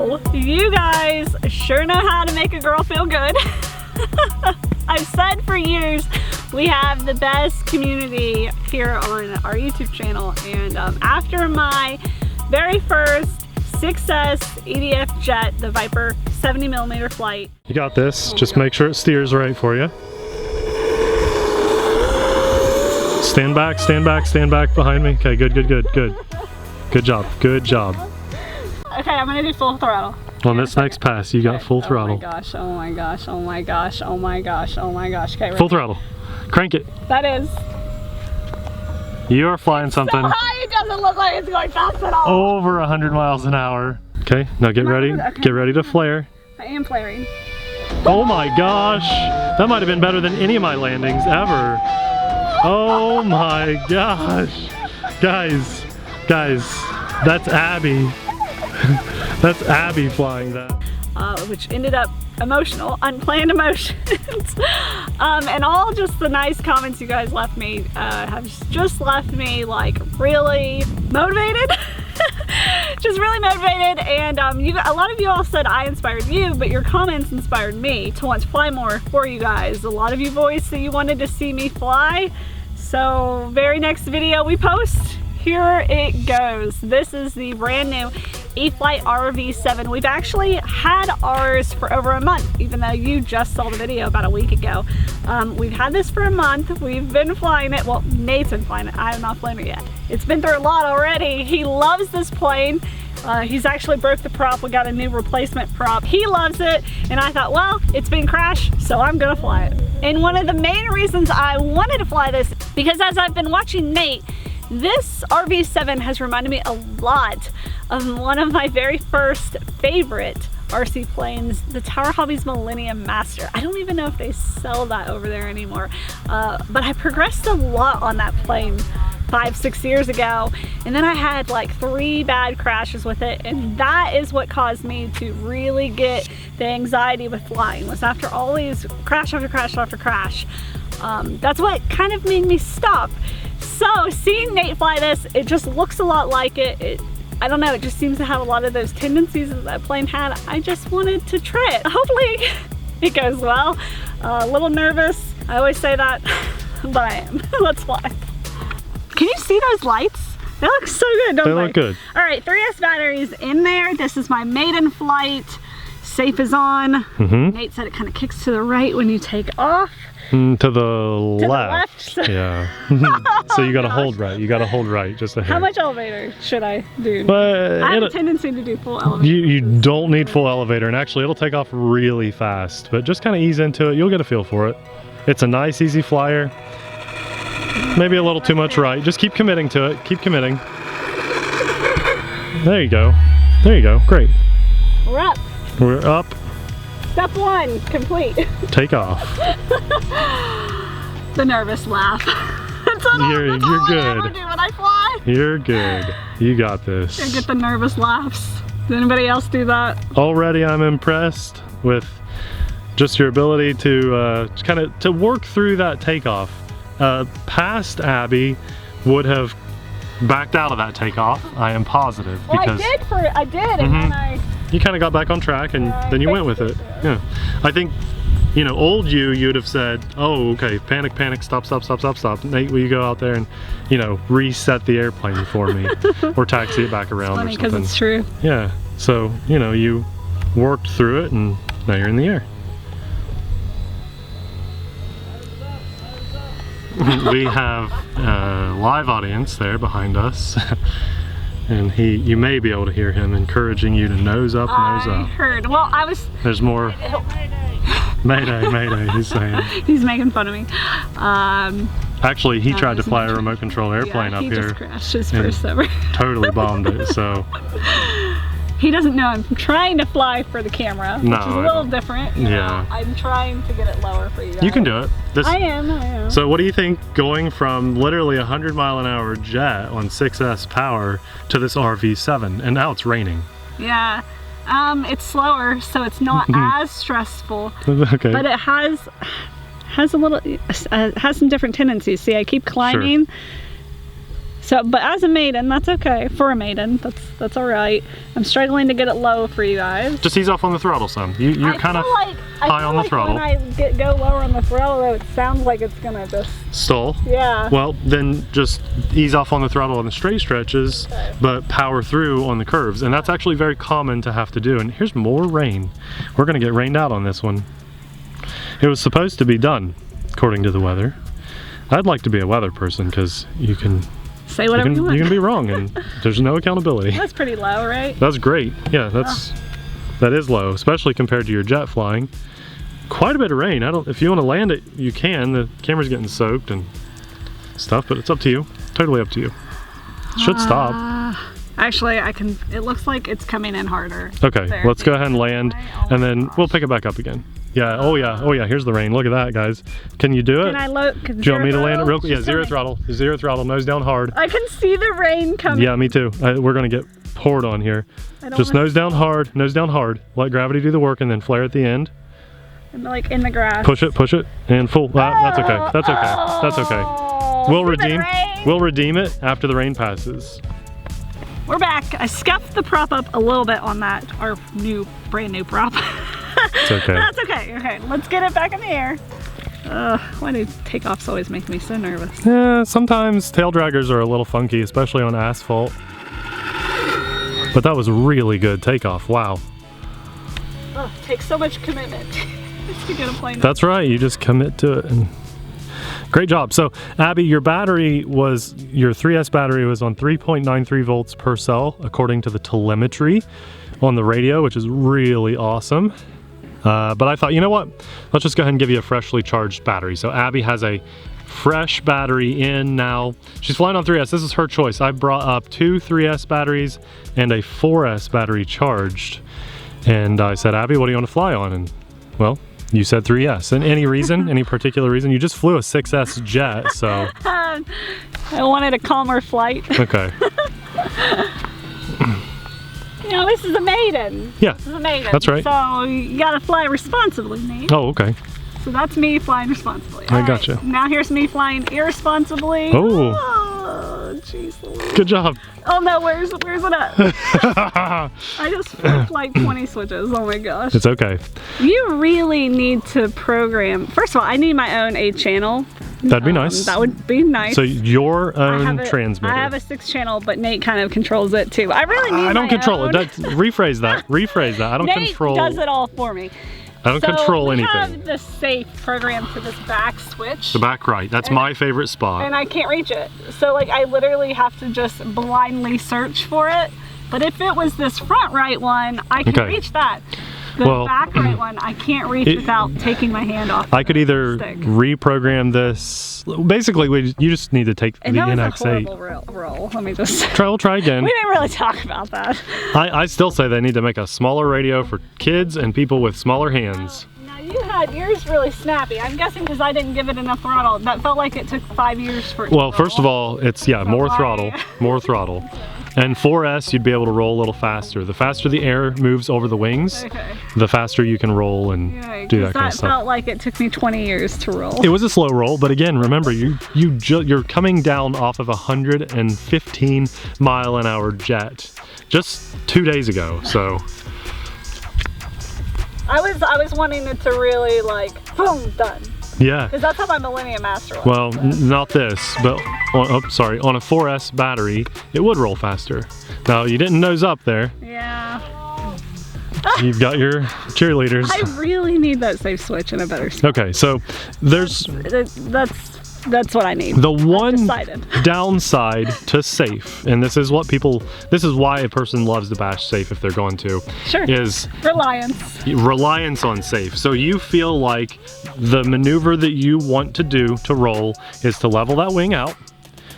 Wow, you guys sure know how to make a girl feel good. I've said for years, we have the best community here on our YouTube channel, and after my very first 6S EDF jet, the Viper 70mm flight. You got this, just make sure it steers right for you. Stand back, stand back, stand back behind me. Okay, good, good, good, good. Good job, good job. Okay, I'm gonna do full throttle. On this next pass, you got full throttle. Oh my gosh, oh my gosh, oh my gosh, oh my gosh, oh my gosh. Okay, full throttle. Crank it. That is. You are flying something. So high, it doesn't look like it's going fast at all. Over 100 miles an hour. Okay, now get ready. Okay. Get ready to flare. I am flaring. Oh my gosh. That might have been better than any of my landings ever. Oh my gosh. Guys, that's Abby. That's Abby flying that. Which ended up emotional, unplanned emotions. And all just the nice comments you guys left me have just left me like really motivated. Just really motivated, and a lot of you all said I inspired you, but your comments inspired me to want to fly more for you guys. A lot of you voiced that you wanted to see me fly, so very next video we post, here it goes. This is the brand new E-Flite RV-7. We've actually had ours for over a month, even though you just saw the video about a week ago. We've had this for a month. We've been flying it. Well, Nate's been flying it. I have not flown it yet. It's been through a lot already. He loves this plane. He's actually broke the prop. We got a new replacement prop. He loves it, and I thought, well, it's been crashed, so I'm gonna fly it. And one of the main reasons I wanted to fly this, because as I've been watching Nate, this RV-7 has reminded me a lot of one of my very first favorite RC planes, the Tower Hobbies Millennium Master. I don't even know if they sell that over there anymore, but I progressed a lot on that plane 5-6 years ago, and then I had like 3 bad crashes with it, and that is what caused me to really get the anxiety with flying, was after all these crash after crash after crash. That's what kind of made me stop. So seeing Nate fly this, it just looks a lot like it. I don't know, it just seems to have a lot of those tendencies that that plane had. I just wanted to try it. Hopefully it goes well. A little nervous, I always say that, but I am. Let's fly. Can you see those lights? They look so good, don't they? They look good. All right, 3S batteries in there. This is my maiden flight. Safe is on. Nate said it kind of kicks to the right when you take off. To the left. So yeah. So you gotta hold right. You gotta hold right just a hair. How much elevator should I do? But I have a tendency to do full elevator. You don't need full elevator, and actually it'll take off really fast. But just kind of ease into it. You'll get a feel for it. It's a nice, easy flyer. Maybe a little too much right. Just keep committing to it. Keep committing. There you go. There you go. Great. We're up. We're up. Step 1 complete. Take off. The nervous laugh. You're good. I ever do when I fly. You're good. You got this. I get the nervous laughs. Does anybody else do that? Already I'm impressed with just your ability to kind of to work through that takeoff. Past Abby would have backed out of that takeoff. I am positive. Well, because I did, and then I. You kind of got back on track, and then you went with it. Yeah. I think, you know, old you'd have said, oh, okay, panic, panic, stop, stop, stop, stop, stop. Nate, will you go out there and, you know, reset the airplane for me or taxi it back around or something? Because it's true. Yeah. So, you know, you worked through it, and now you're in the air. We have a live audience there behind us. And you may be able to hear him encouraging you to nose up, nose up. I heard. Well, I was. There's more. Mayday, mayday, he's saying. He's making fun of me. Actually, he tried to fly a remote control airplane up here. He just crashed his first ever. Totally bombed it, so. He doesn't know I'm trying to fly for the camera, which is a little different. Yeah. I'm trying to get it lower for you guys. You can do it. I am. So what do you think going from literally 100-mile-an-hour jet on 6S power to this RV-7, and now it's raining? Yeah. It's slower, so it's not as stressful. Okay. But it has a little, has some different tendencies. See, I keep climbing. Sure. So, but as a maiden, that's okay. For a maiden, that's all right. I'm struggling to get it low for you guys. Just ease off on the throttle some. You're kind of high on the throttle. When I go lower on the throttle, though, it sounds like it's gonna just stall. Yeah. Well, then just ease off on the throttle on the straight stretches, but power through on the curves. And that's actually very common to have to do. And here's more rain. We're gonna get rained out on this one. It was supposed to be done, according to the weather. I'd like to be a weather person because you can say whatever you want. You can be wrong and there's no accountability. That's pretty low, right? That's great. Yeah, that is low, especially compared to your jet flying. Quite a bit of rain. If you want to land it, you can. The camera's getting soaked and stuff, but it's up to you. Totally up to you. It should stop. Actually, it looks like it's coming in harder. Okay, let's go ahead and land and then we'll pick it back up again. Yeah, oh yeah, here's the rain. Look at that, guys. Can you do it? Can I load? Do you want me to land it real quick? Yeah, zero throttle, nose down hard. I can see the rain coming. Yeah, me too. We're gonna get poured on here. Just nose down hard, let gravity do the work and then flare at the end. And like in the grass. Push it, and full. That's okay. We'll redeem it after the rain passes. We're back. I scuffed the prop up a little bit on that, our brand new prop. It's okay. That's okay. Okay, let's get it back in the air. Why do takeoffs always make me so nervous? Yeah, sometimes tail draggers are a little funky, especially on asphalt. But that was really good takeoff. Wow. Oh, it takes so much commitment to get a plane. That's right. You just commit to it. And great job. So, Abby, your 3S battery was on 3.93 volts per cell, according to the telemetry on the radio, which is really awesome. But I thought, you know what? Let's just go ahead and give you a freshly charged battery. So Abby has a fresh battery in now. She's flying on 3S. This is her choice. I brought up 2 3S batteries and a 4S battery charged. And I said, Abby, what do you want to fly on? And, well, you said 3S. And any reason, any particular reason? You just flew a 6S jet, so. I wanted a calmer flight. Okay. You know, this is a maiden. Yeah, this is a maiden. That's right. So you gotta fly responsibly, Nate. Oh, okay. So that's me flying responsibly. I gotcha. Now here's me flying irresponsibly. Oh. Jeez. Good job. Oh no, where's it at? I just flipped like 20 switches. Oh my gosh. It's okay. You really need to program. First of all, I need my own 8 channel. That'd be nice. That would be nice. So your own transmitter. I have a 6 channel, but Nate kind of controls it too. I really need I don't control it. Rephrase that. Rephrase that. I don't Nate control. Nate does it all for me. I don't control anything. We have the safe program to this back switch. The back right. That's my favorite spot. And I can't reach it. So like I literally have to just blindly search for it. But if it was this front right one, I can reach that. The back right one, I can't reach without taking my hand off. I could either reprogram this. Basically, you just need to take the NX8. That was a horrible roll. Let me just We'll try again. We didn't really talk about that. I still say they need to make a smaller radio for kids and people with smaller hands. Now you had yours really snappy. I'm guessing because I didn't give it enough throttle. That felt like it took 5 years for it to roll. First of all, it's more throttle. More throttle. And 4S, you'd be able to roll a little faster. The faster the air moves over the wings, the faster you can roll and do that kind of stuff. That felt like it took me 20 years to roll. It was a slow roll, but again, remember, you're coming down off of a 115 mile an hour jet just 2 days ago, so. I was wanting it to really like, boom, done. Yeah. Because that's how my Millennium Master was. Well, not this, but on a 4S battery, it would roll faster. Now, you didn't nose up there. Yeah. You've got your cheerleaders. I really need that safe switch in a better spot. Okay, so there's... That's what I need. The one downside to safe, and this is why a person loves to bash safe if they're going to, is reliance on safe. So you feel like the maneuver that you want to do to roll is to level that wing out,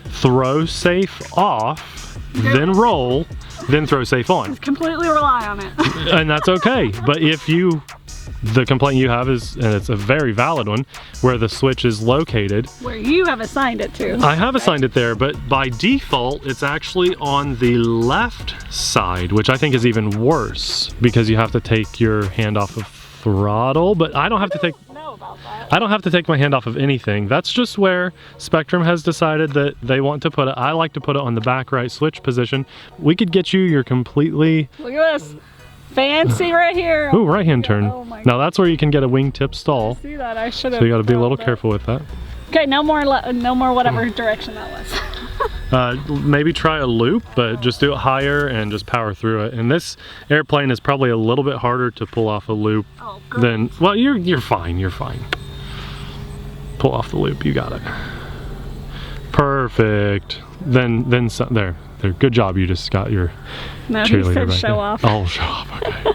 throw safe off, then roll, then throw safe on. Just completely rely on it. And that's okay. But if the complaint you have is, and it's a very valid one, where the switch is located. Where you have assigned it to. I have assigned it there, but by default, it's actually on the left side, which I think is even worse because you have to take your hand off of throttle, but I don't have to take... No, about that. I don't have to take my hand off of anything. That's just where Spectrum has decided that they want to put it. I like to put it on the back right switch position. We could get you your completely... Look at this. Fancy right here. Ooh, right hand turn. Oh my now that's where you can get a wingtip stall. See that? I should have. So you got to be a little careful with that. Okay, no more whatever direction that was. Maybe try a loop, but just do it higher and just power through it. And this airplane is probably a little bit harder to pull off a loop than, well, you're fine, you're fine. Pull off the loop, you got it. Perfect. Then some, there. Good job, you just got your cheerleader back show there. off. Oh, show off, okay.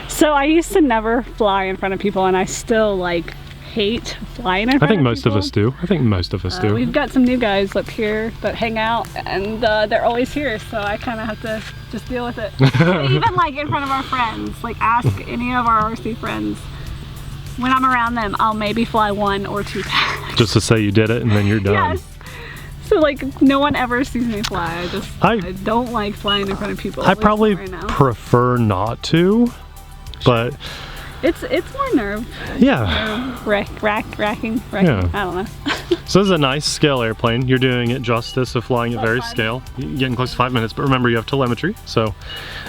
So I used to never fly in front of people, and I still like hate flying in front of people. I think most of us do. I think most of us do. We've got some new guys up here that hang out, and they're always here, so I kind of have to just deal with it. Even like in front of our friends, like ask any of our RC friends. When I'm around them, I'll maybe fly 1 or 2 times. Just to say you did it and then you're done. Yes. So like no one ever sees me fly. I don't like flying in front of people. I probably prefer not to, but it's more nerve. Yeah. Racking. Yeah. I don't know. So this is a nice scale airplane. You're doing it justice of flying it very scale. You're getting close to 5 minutes, but remember you have telemetry. So,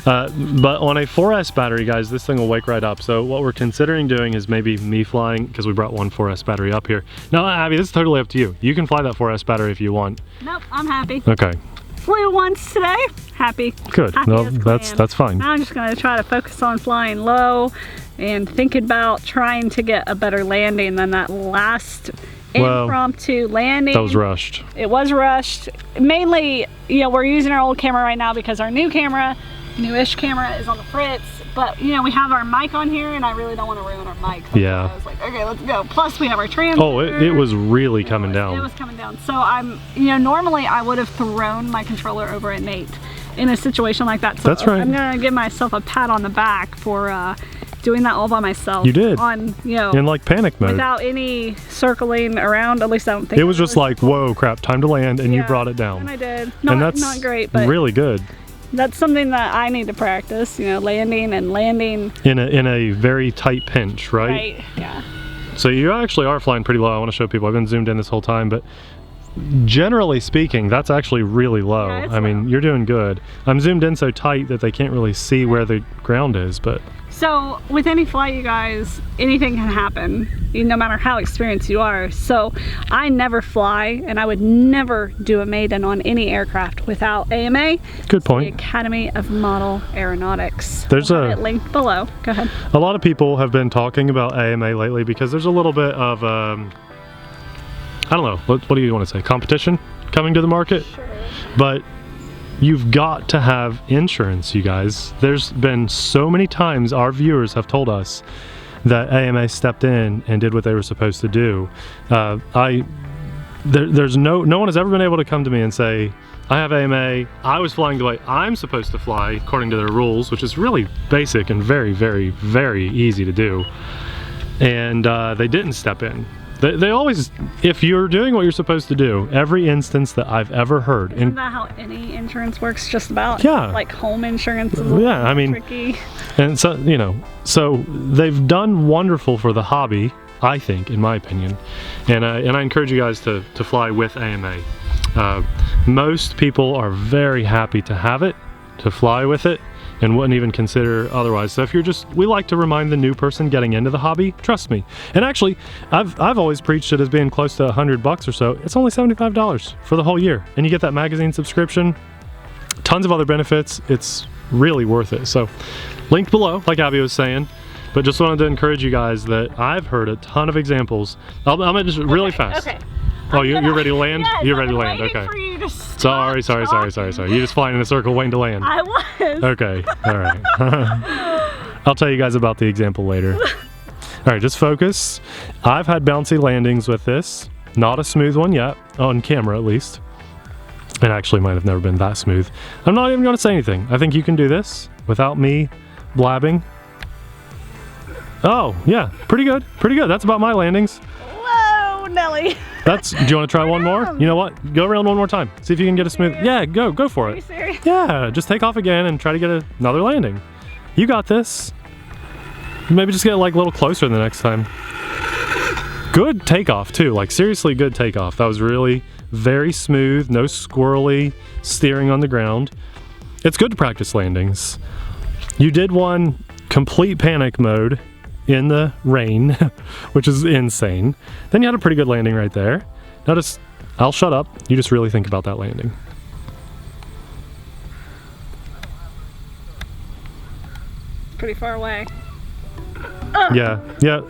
but on a 4S battery, guys, this thing will wake right up. So what we're considering doing is maybe me flying, because we brought one 4S battery up here. Now, Abby, this is totally up to you. You can fly that 4S battery if you want. Nope, I'm happy. Okay. Flew once today. Happy. Good. Happy No, that's fine. Now I'm just gonna try to focus on flying low and think about trying to get a better landing than that last impromptu landing. That was rushed. It was rushed. Mainly, you know, we're using our old camera right now because our new camera, newish camera, is on the Fritz. But, you know, we have our mic on here, and I really don't want to ruin our mic. So yeah. I was like, okay, let's go. Plus, we have our transmitter. Oh, it was really coming down. It was coming down. So you know, normally I would have thrown my controller over at Nate in a situation like that. So that's right. I'm going to give myself a pat on the back for doing that all by myself. You did. On, you know, in like panic mode. Without any circling around, at least I don't think. It was just like, whoa, crap, time to land, and you brought it down. And I did. And that's not great, but really good. That's something that I need to practice, you know, landing in a very tight pinch, right? Right, yeah. So you actually are flying pretty low. I want to show people. I've been zoomed in this whole time, but generally speaking, that's actually really low. Yeah, I mean, you're doing good. I'm zoomed in so tight that they can't really see where the ground is, but... So with any flight, you guys, anything can happen, no matter how experienced you are. So I never fly, and I would never do a maiden on any aircraft without AMA. Good point. The Academy of Model Aeronautics. There's a link below. Go ahead. A lot of people have been talking about AMA lately because there's a little bit of, I don't know, what do you want to say, competition coming to the market? Sure. But you've got to have insurance, you guys. There's been so many times our viewers have told us that AMA stepped in and did what they were supposed to do. There's no one has ever been able to come to me and say, I have AMA, I was flying the way I'm supposed to fly according to their rules, which is really basic and very, very, very easy to do. And they didn't step in. They always, if you're doing what you're supposed to do, every instance that I've ever heard. Isn't that how any insurance works just about? Yeah. Like home insurance is I mean, tricky. And so, you know, so they've done wonderful for the hobby, I think, in my opinion. And I encourage you guys to fly with AMA. Most people are very happy to have it, to fly with it, and wouldn't even consider otherwise. So if you're we like to remind the new person getting into the hobby, trust me. And actually, I've always preached it as being close to $100 or so. It's only $75 for the whole year. And you get that magazine subscription, tons of other benefits. It's really worth it. So linked below, like Abby was saying. But just wanted to encourage you guys that I've heard a ton of examples. I'm gonna just really fast. Okay. Oh, you're ready to land? Yes, you're ready to land, okay. For you to Sorry. You're just flying in a circle waiting to land. I was. Okay, all right. I'll tell you guys about the example later. All right, just focus. I've had bouncy landings with this. Not a smooth one yet, on camera at least. And actually might have never been that smooth. I'm not even gonna say anything. I think you can do this without me blabbing. Oh, yeah, pretty good. That's about my landings. Whoa, Nelly. Do you want to try one more? You know what? Go around one more time. See if you can get a smooth. Yeah, go for it. Are you serious? Yeah, just take off again and try to get another landing. You got this. Maybe just get like a little closer the next time. Good takeoff too, like seriously good takeoff. That was really very smooth, no squirrely steering on the ground. It's good to practice landings. You did one complete panic mode in the rain, which is insane. Then you had a pretty good landing right there. Now just, I'll shut up. You just really think about that landing. Pretty far away. Yeah,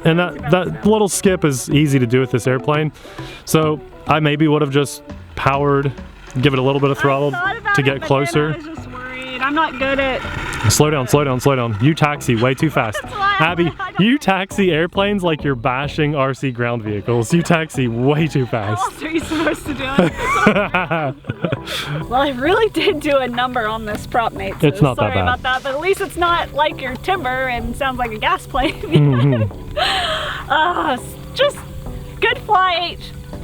and that little skip is easy to do with this airplane. So I maybe would have just powered, give it a little bit of throttle to get closer. I was just worried. I'm not good at... Slow down, slow down, slow down. You taxi way too fast. Abby, you taxi airplanes like you're bashing RC ground vehicles. You taxi way too fast. How else are you supposed to do it? Well, I really did do a number on this prop, mate. So it's not that bad. Sorry about that, but at least it's not like your timber and sounds like a gas plane. Just good flight.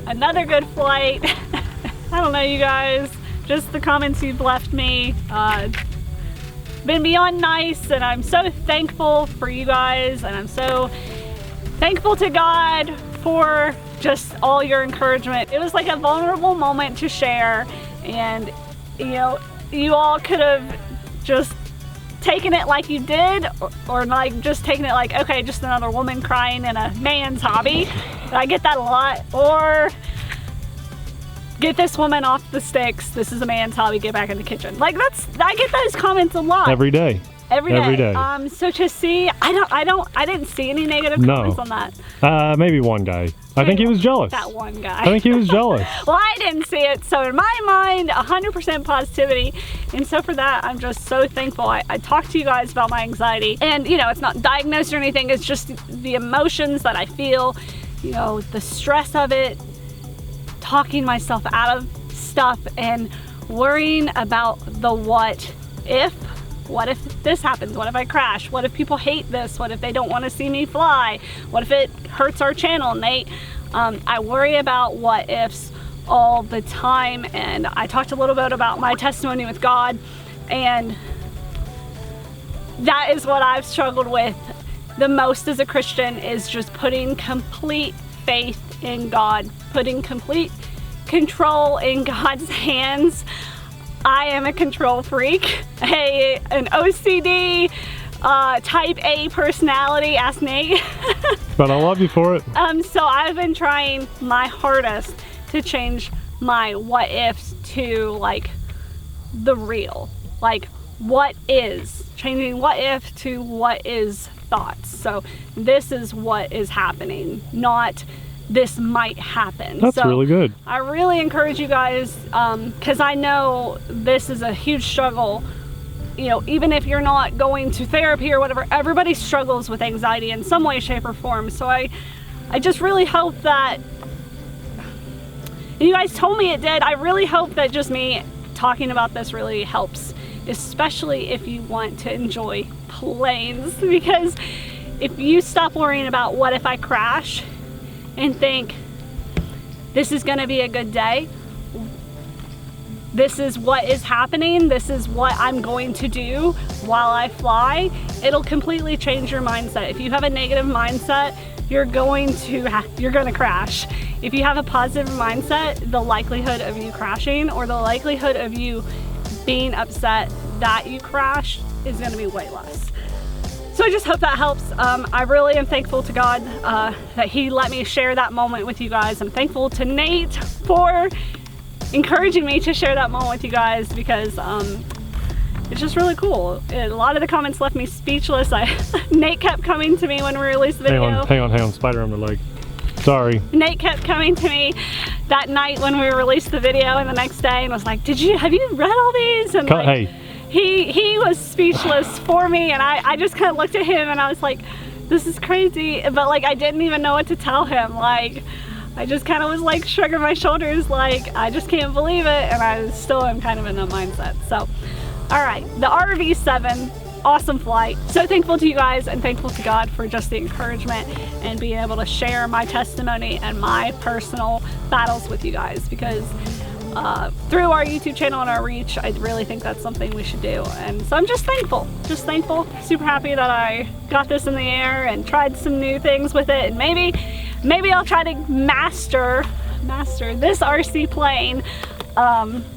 Another good flight. I don't know, you guys. Just the comments you've left me. Been beyond nice, and I'm so thankful for you guys, and I'm so thankful to God for just all your encouragement. It was like a vulnerable moment to share, and you know, you all could have just taken it like you did, or like just taken it like, okay, just another woman crying in a man's hobby. I get that a lot. Or get this woman off the sticks. This is a man's hobby. Get back in the kitchen. Like I get those comments a lot. Every day. Every day. So to see, I didn't see any negative comments on that. Maybe one guy. I think he was jealous. That one guy. I think he was jealous. Well, I didn't see it. So in my mind, 100% positivity. And so for that, I'm just so thankful. I talked to you guys about my anxiety, and you know, it's not diagnosed or anything. It's just the emotions that I feel, you know, the stress of it, talking myself out of stuff and worrying about the what if. What if this happens? What if I crash? What if people hate this? What if they don't want to see me fly? What if it hurts our channel, Nate? I worry about what ifs all the time, and I talked a little bit about my testimony with God, and that is what I've struggled with the most as a Christian, is just putting complete faith in God, putting complete control in God's hands. I am a control freak, an OCD, type A personality, ask Nate. But I love you for it. So I've been trying my hardest to change my what ifs to like the real, like what is, changing what if to what is thoughts. So this is what is happening, not this might happen. That's really good. I really encourage you guys, because I know this is a huge struggle. You know, even if you're not going to therapy or whatever, everybody struggles with anxiety in some way, shape, or form. So I just really hope that, and you guys told me it did, I really hope that just me talking about this really helps, especially if you want to enjoy planes. Because if you stop worrying about what if I crash, and think, this is gonna be a good day, this is what is happening, this is what I'm going to do while I fly, it'll completely change your mindset. If you have a negative mindset, you're gonna crash. If you have a positive mindset, the likelihood of you crashing, or the likelihood of you being upset that you crashed, is gonna be way less. So I just hope that helps. I really am thankful to God that he let me share that moment with you guys. I'm thankful to Nate for encouraging me to share that moment with you guys, because it's just really cool. A lot of the comments left me speechless. Nate kept coming to me when we released the video. Hang on, spider on my leg. Sorry. Nate kept coming to me that night when we released the video, and the next day, and was like, have you read all these? And hey. He was speechless for me, and I just kind of looked at him and I was like, this is crazy, but like I didn't even know what to tell him. Like I just kind of was like shrugging my shoulders, like I just can't believe it, and I still am kind of in that mindset. So all right, the RV-7, awesome flight. So thankful to you guys, and thankful to God for just the encouragement and being able to share my testimony and my personal battles with you guys, because through our YouTube channel and our reach. I really think that's something we should do. And so I'm just thankful, super happy that I got this in the air and tried some new things with it. And maybe I'll try to master this RC plane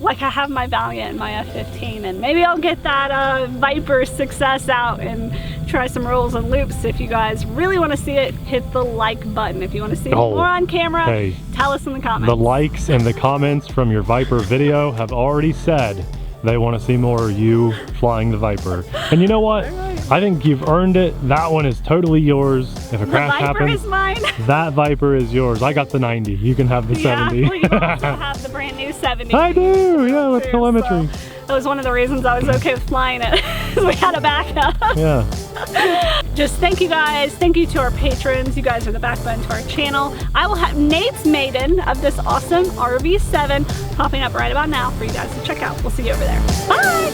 like I have my Valiant and my F-15, and maybe I'll get that Viper success out and try some rolls and loops. If you guys really want to see it, hit the like button. If you want to see it more on camera, hey, tell us in the comments. The likes and the comments from your Viper video have already said they want to see more of you flying the Viper. And you know what? I think you've earned it. That one is totally yours. If a crash happens, is mine. That Viper is yours. I got the 90. You can have the 70. Well, you also have the brand new 70. I do, yeah, with telemetry. So that was one of the reasons I was okay with flying it. We had a backup. Yeah. Just thank you guys. Thank you to our patrons. You guys are the backbone to our channel. I will have Nate's maiden of this awesome RV-7 popping up right about now for you guys to check out. We'll see you over there. Bye!